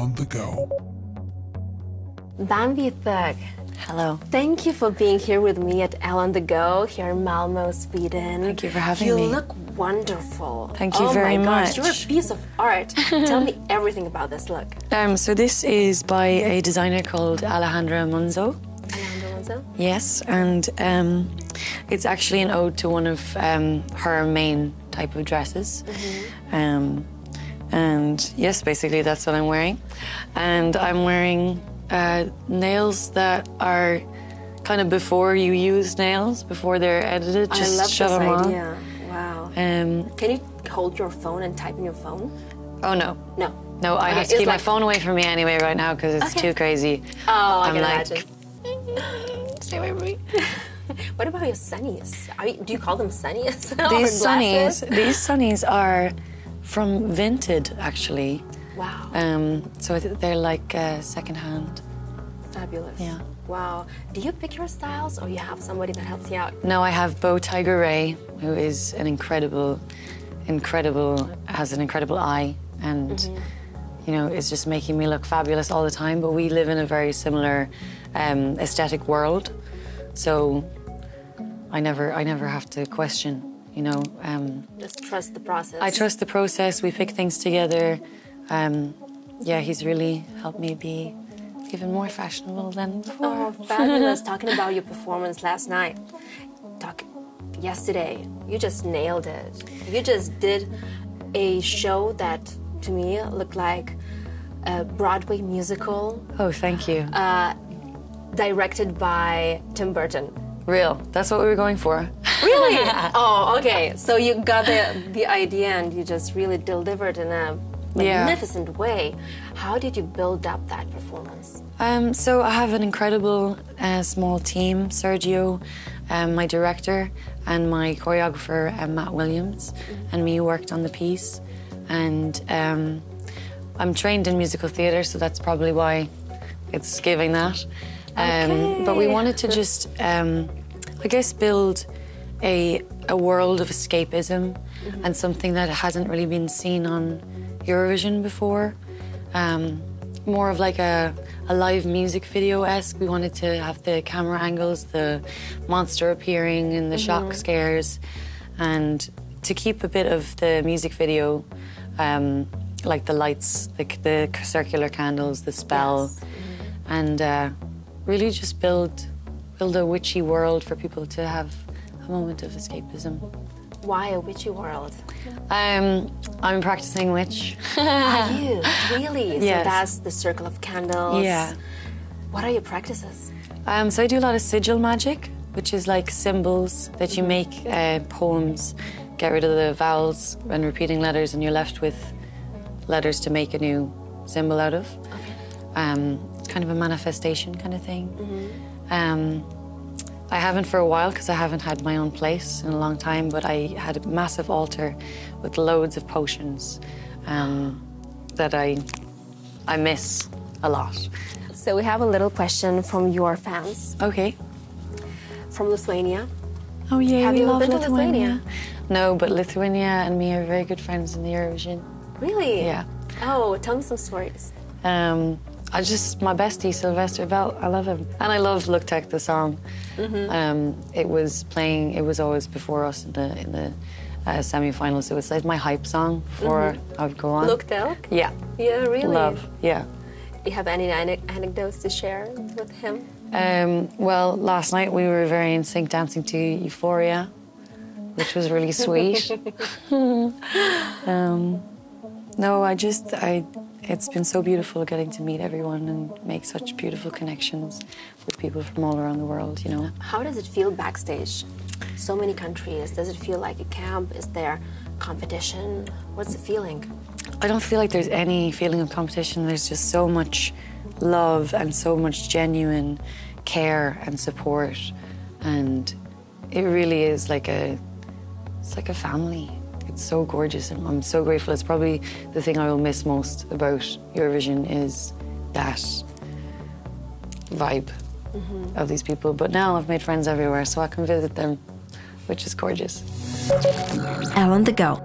on the Go. Bambi Thug. Hello. Thank you for being here with me at Elle on the Go here in Malmö, Sweden. Thank you for having me. You look wonderful. Thank you very much. Oh my gosh, you're a piece of art. Tell me everything about this look. So this is by a designer called Alejandra Munzo. Alejandra Munzo? Yes, and it's actually an ode to one of her main type of dresses. And yes, basically that's what I'm wearing. And I'm wearing nails that are kind of before you use nails, before they're edited. Just I love shove them this on. idea. Wow. Can you hold your phone and type in your phone? Oh no. No. No, I have to keep my phone away from me anyway right now because it's too crazy. Oh, I'm I can like, imagine. stay away from me. What about your sunnies? Do you call them sunnies? These sunnies are from Vinted, actually. Wow. So they're like secondhand. Fabulous. Yeah. Wow. Do you pick your styles or you have somebody that helps you out? No, I have Bo Tiger Ray, who is an has an incredible eye and, you know, is just making me look fabulous all the time. But we live in a very similar aesthetic world. So I never have to question, you know. Just trust the process. I trust the process. We pick things together. Yeah, he's really helped me be even more fashionable than before. Oh, fabulous. Talking about your performance last night. Yesterday, you just nailed it. You just did a show that, to me, looked like a Broadway musical. Oh, thank you. Directed by Tim Burton. Real. That's what we were going for. Really? Oh, okay. So you got the idea and you just really delivered in a magnificent way. How did you build up that performance? So I have an incredible small team. Sergio, my director, and my choreographer, Matt Williams, and me worked on the piece. And I'm trained in musical theatre, so that's probably why it's giving that. But we wanted to just, I guess, build a world of escapism and something that hasn't really been seen on Eurovision before. More of like a live music video-esque. We wanted to have the camera angles, the monster appearing and the shock scares, and to keep a bit of the music video, like the lights, the circular candles, the spell, and really just build a witchy world for people to have a moment of escapism. Why a witchy world? I'm practicing witch. Are you? Really? Yes. So that's the circle of candles. Yeah. What are your practices? So I do a lot of sigil magic, which is like symbols that you make poems, get rid of the vowels when repeating letters, and you're left with letters to make a new symbol out of. Okay. It's kind of a manifestation kind of thing. I haven't for a while because I haven't had my own place in a long time, but I had a massive altar with loads of potions that I miss a lot. So we have a little question from your fans. Okay. From Lithuania. Oh yeah, Have we you love been to Lithuania. No, but Lithuania and me are very good friends in the Eurovision. Really? Yeah. Oh, tell me some stories. My bestie, Sylvester Bell, I love him. And I love Look Tech, the song. It was always before us in the semi-finals. So it's like my hype song before I would go on. Look Tech? Yeah. Yeah, really? Love, yeah. Do you have any anecdotes to share with him? Well, last night we were very in sync dancing to Euphoria, which was really sweet. No, it's been so beautiful getting to meet everyone and make such beautiful connections with people from all around the world, you know. How does it feel backstage? So many countries. Does it feel like a camp? Is there competition? What's the feeling? I don't feel like there's any feeling of competition. There's just so much love and so much genuine care and support, and it really is like a family. It's so gorgeous, and I'm so grateful. It's probably the thing I will miss most about Eurovision is that vibe of these people. But now I've made friends everywhere, so I can visit them, which is gorgeous. Elle on the Go.